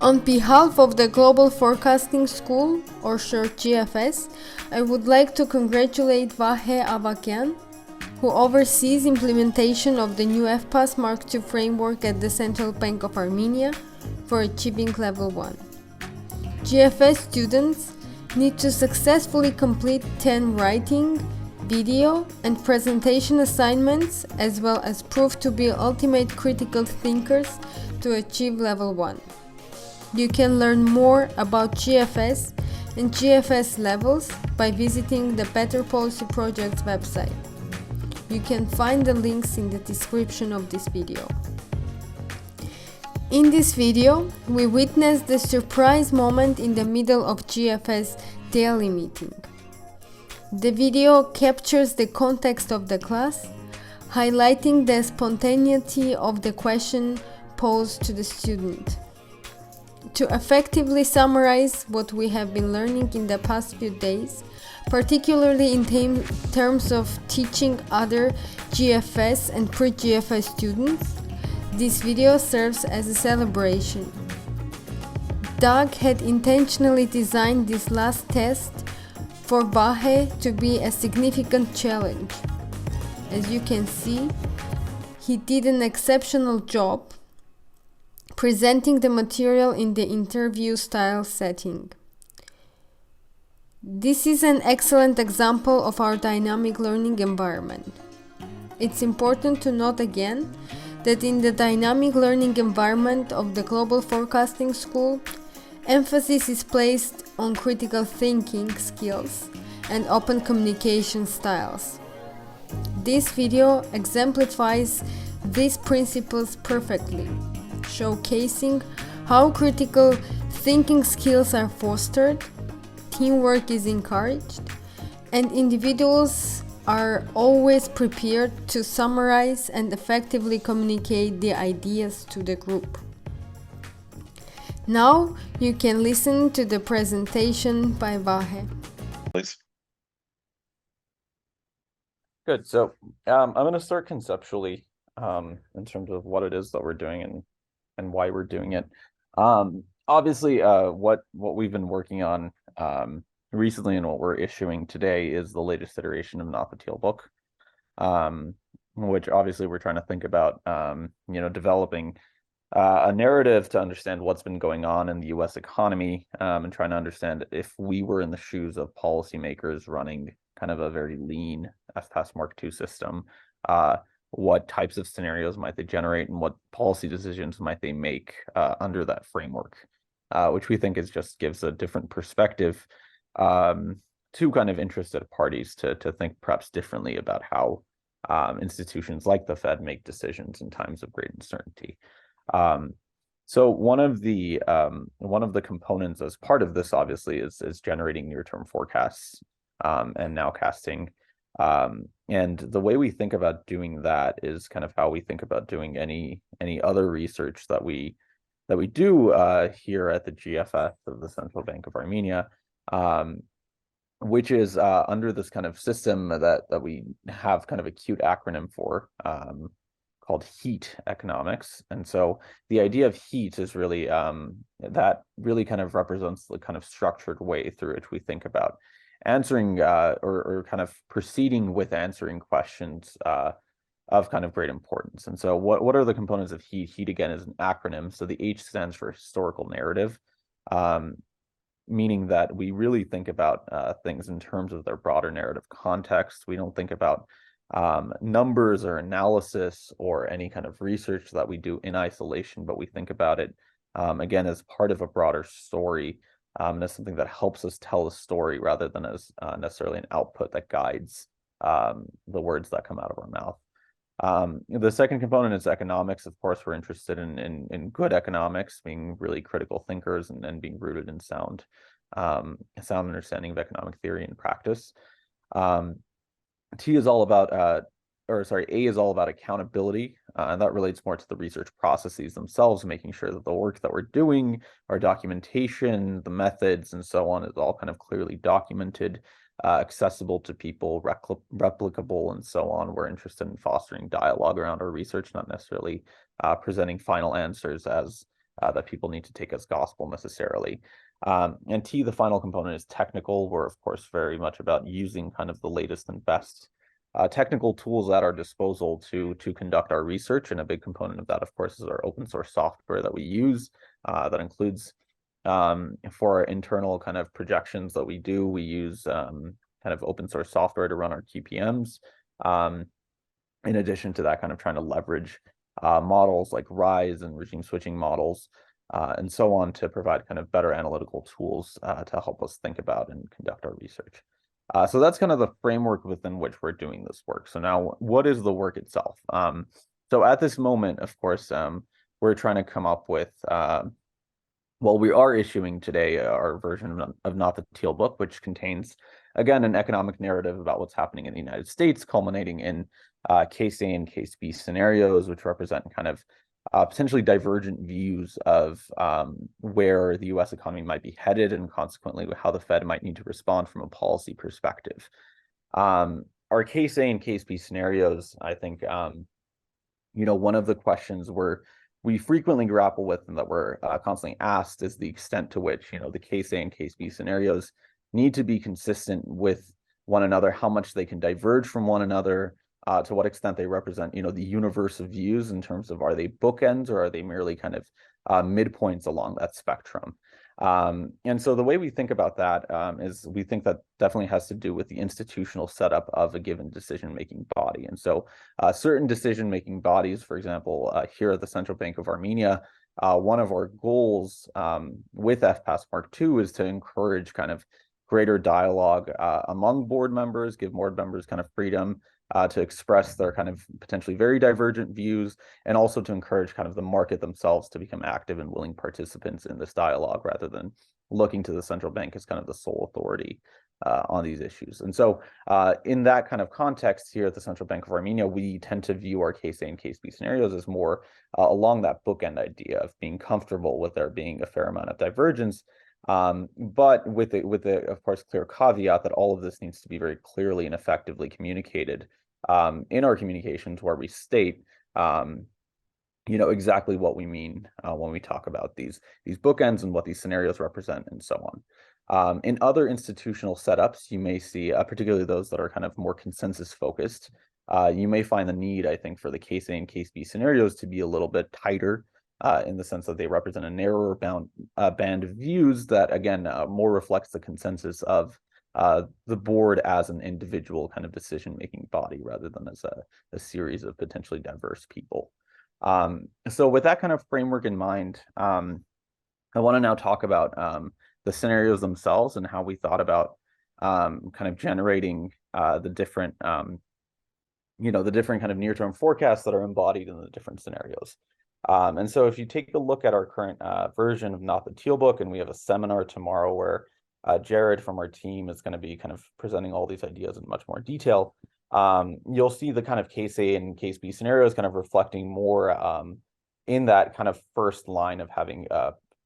On behalf of the Global Forecasting School, or short GFS, I would like to congratulate Vahe Avakyan, who oversees implementation of the new FPAS Mark II framework at the Central Bank of Armenia for achieving level 1. GFS students need to successfully complete 10 writing, video, and presentation assignments, as well as prove to be ultimate critical thinkers to achieve level 1. You can learn more about GFS and GFS levels by visiting the Better Policy Project's website. You can find the links in the description of this video. In this video, we witnessed the surprise moment in the middle of GFS daily meeting. The video captures the context of the class, highlighting the spontaneity of the question posed to the student. To effectively summarize what we have been learning in the past few days, particularly in terms of teaching other GFS and pre-GFS students, this video serves as a celebration. Doug had intentionally designed this last test for Vahe to be a significant challenge. As you can see, he did an exceptional job presenting the material in the interview-style setting. This is an excellent example of our dynamic learning environment. It's important to note again that in the dynamic learning environment of the Global Forecasting School, emphasis is placed on critical thinking skills and open communication styles. This video exemplifies these principles perfectly, showcasing how critical thinking skills are fostered, teamwork is encouraged, and individuals are always prepared to summarize and effectively communicate the ideas to the group. Now you can listen to the presentation by Vahe. Please. Good. So I'm going to start conceptually in terms of what it is that we're doing and why we're doing it. Obviously, what we've been working on recently and what we're issuing today is the latest iteration of Not the Teal book, which obviously we're trying to think about, developing a narrative to understand what's been going on in the U.S. economy, and trying to understand if we were in the shoes of policymakers running kind of a very lean FPAS Mark II system, what types of scenarios might they generate and what policy decisions might they make under that framework, which we think gives a different perspective to kind of interested parties to think perhaps differently about how institutions like the Fed make decisions in times of great uncertainty. So one of the components as part of this obviously is generating near-term forecasts and nowcasting. And the way we think about doing that is kind of how we think about doing any other research that we do here at the GFS of the Central Bank of Armenia, which is under this kind of system that we have kind of a cute acronym for, called HEAT economics. And so the idea of HEAT is really that really kind of represents the kind of structured way through which we think about answering or kind of proceeding with answering questions of kind of great importance. And so what are the components of HEAT? HEAT again is an acronym. So the H stands for historical narrative, meaning that we really think about things in terms of their broader narrative context. We don't think about numbers or analysis or any kind of research that we do in isolation, but we think about it again as part of a broader story, and as something that helps us tell the story rather than as necessarily an output that guides the words that come out of our mouth. The second component is economics. Of course, we're interested in good economics, being really critical thinkers and being rooted in sound understanding of economic theory and practice. A is all about accountability, and that relates more to the research processes themselves, making sure that the work that we're doing, our documentation, the methods, and so on is all kind of clearly documented, accessible to people, replicable, and so on. We're interested in fostering dialogue around our research, not necessarily presenting final answers as that people need to take as gospel necessarily. And T, the final component, is technical. We're, of course, very much about using kind of the latest and best technical tools at our disposal to conduct our research. And a big component of that, of course, is our open source software that we use. That includes for our internal kind of projections that we do, we use kind of open source software to run our QPMs. In addition to that, kind of trying to leverage models like RISE and regime switching models and so on to provide kind of better analytical tools to help us think about and conduct our research. So that's kind of the framework within which we're doing this work. So now, what is the work itself? So at this moment, of course, we're trying to come up with, well, we are issuing today our version of Not the Teal Book, which contains, again, an economic narrative about what's happening in the United States, culminating in case A and case B scenarios, which represent kind of potentially divergent views of where the US economy might be headed and consequently how the Fed might need to respond from a policy perspective. Our case A and case B scenarios, I think, one of the questions we frequently grapple with and that we're constantly asked is the extent to which, the case A and case B scenarios need to be consistent with one another, how much they can diverge from one another, to what extent they represent, the universe of views in terms of, are they bookends or are they merely kind of midpoints along that spectrum? And so the way we think about that is we think that definitely has to do with the institutional setup of a given decision-making body. And so certain decision-making bodies, for example, here at the Central Bank of Armenia, one of our goals with FPAS Mark II is to encourage kind of greater dialogue among board members, give board members kind of freedom to express their kind of potentially very divergent views, and also to encourage kind of the market themselves to become active and willing participants in this dialogue rather than looking to the central bank as kind of the sole authority on these issues. And so in that kind of context here at the Central Bank of Armenia, we tend to view our case A and case B scenarios as more along that bookend idea of being comfortable with there being a fair amount of divergence, but with the of course clear caveat that all of this needs to be very clearly and effectively communicated in our communications, where we state exactly what we mean when we talk about these bookends and what these scenarios represent and so on. In other institutional setups, you may see, particularly those that are kind of more consensus focused, you may find the need, I think, for the case A and case B scenarios to be a little bit tighter in the sense that they represent a narrower band of views that, again, more reflects the consensus of the board as an individual kind of decision-making body rather than as a series of potentially diverse people. So with that kind of framework in mind, I want to now talk about the scenarios themselves and how we thought about kind of generating the different kind of near-term forecasts that are embodied in the different scenarios. And so if you take a look at our current version of Not the Teal Book, and we have a seminar tomorrow where Jared from our team is going to be kind of presenting all these ideas in much more detail, you'll see the kind of case A and case B scenarios kind of reflecting more in that kind of first line of having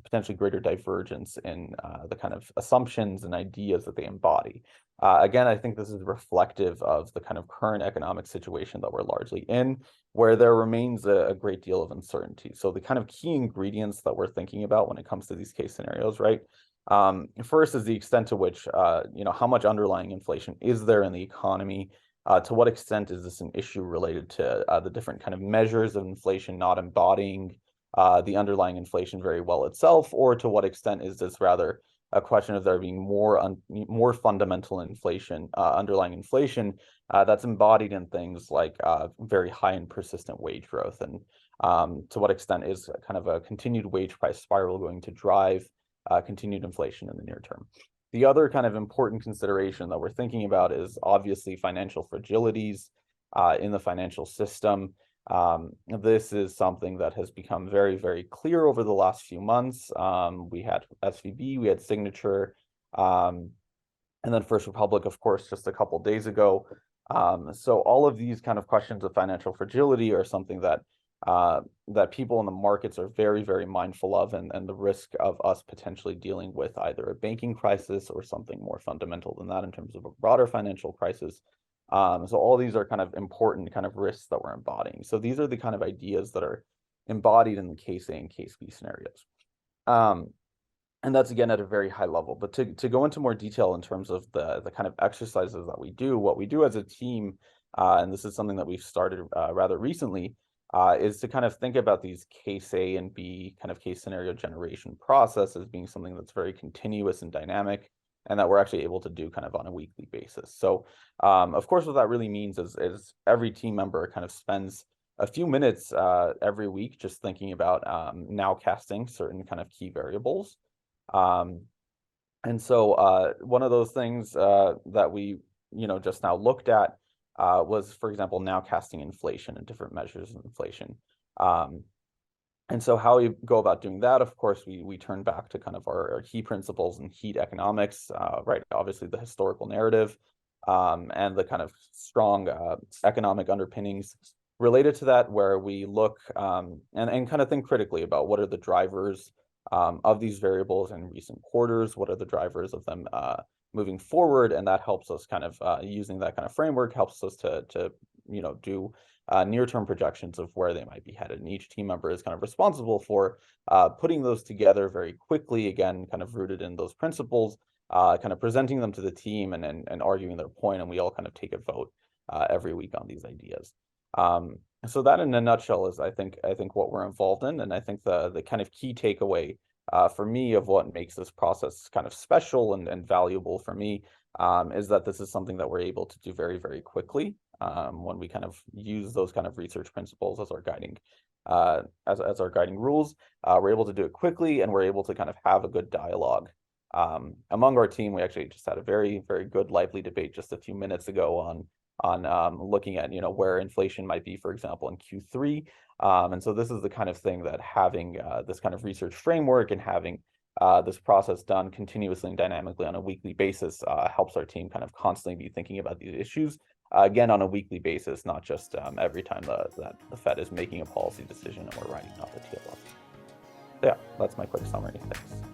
potentially greater divergence in the kind of assumptions and ideas that they embody. Again, I think this is reflective of the kind of current economic situation that we're largely in, where there remains a great deal of uncertainty. So the kind of key ingredients that we're thinking about when it comes to these case scenarios, right? First is the extent to which, how much underlying inflation is there in the economy? To what extent is this an issue related to the different kind of measures of inflation not embodying the underlying inflation very well itself, or to what extent is this rather a question of there being more fundamental inflation, underlying inflation that's embodied in things like very high and persistent wage growth, and to what extent is kind of a continued wage price spiral going to drive continued inflation in the near term. The other kind of important consideration that we're thinking about is obviously financial fragilities in the financial system. This is something that has become very, very clear over the last few months. We had SVB, we had Signature, and then First Republic, of course, just a couple days ago. So all of these kind of questions of financial fragility are something that people in the markets are very, very mindful of, and the risk of us potentially dealing with either a banking crisis or something more fundamental than that in terms of a broader financial crisis. So all these are kind of important kind of risks that we're embodying. So these are the kind of ideas that are embodied in the case A and case B scenarios. And that's again at a very high level. But to go into more detail in terms of the kind of exercises that we do, what we do as a team, and this is something that we've started rather recently, is to kind of think about these case A and B kind of case scenario generation process as being something that's very continuous and dynamic, and that we're actually able to do kind of on a weekly basis. So of course, what that really means is every team member kind of spends a few minutes every week just thinking about nowcasting certain kind of key variables. And so one of those things that we just now looked at was, for example, nowcasting inflation and different measures of inflation. And so how we go about doing that, of course, we turn back to kind of our key principles in heat economics, right? Obviously, the historical narrative and the kind of strong economic underpinnings related to that, where we look and kind of think critically about what are the drivers of these variables in recent quarters, what are the drivers of them moving forward, and that helps us kind of using that kind of framework helps us to do near-term projections of where they might be headed. And each team member is kind of responsible for putting those together very quickly, again, kind of rooted in those principles, kind of presenting them to the team and arguing their point, and we all kind of take a vote every week on these ideas. So that in a nutshell is I think what we're involved in, and I think the kind of key takeaway for me of what makes this process kind of special and valuable for me is that this is something that we're able to do very, very quickly when we kind of use those kind of research principles as our guiding as our guiding rules. We're able to do it quickly, and we're able to kind of have a good dialogue among our team. We actually just had a very, very good, lively debate just a few minutes ago on looking at where inflation might be, for example, in Q3. And so this is the kind of thing that having this kind of research framework and having this process done continuously and dynamically on a weekly basis helps our team kind of constantly be thinking about these issues, again, on a weekly basis, not just every time that the Fed is making a policy decision and we're writing off the TLF. So yeah, that's my quick summary. Thanks.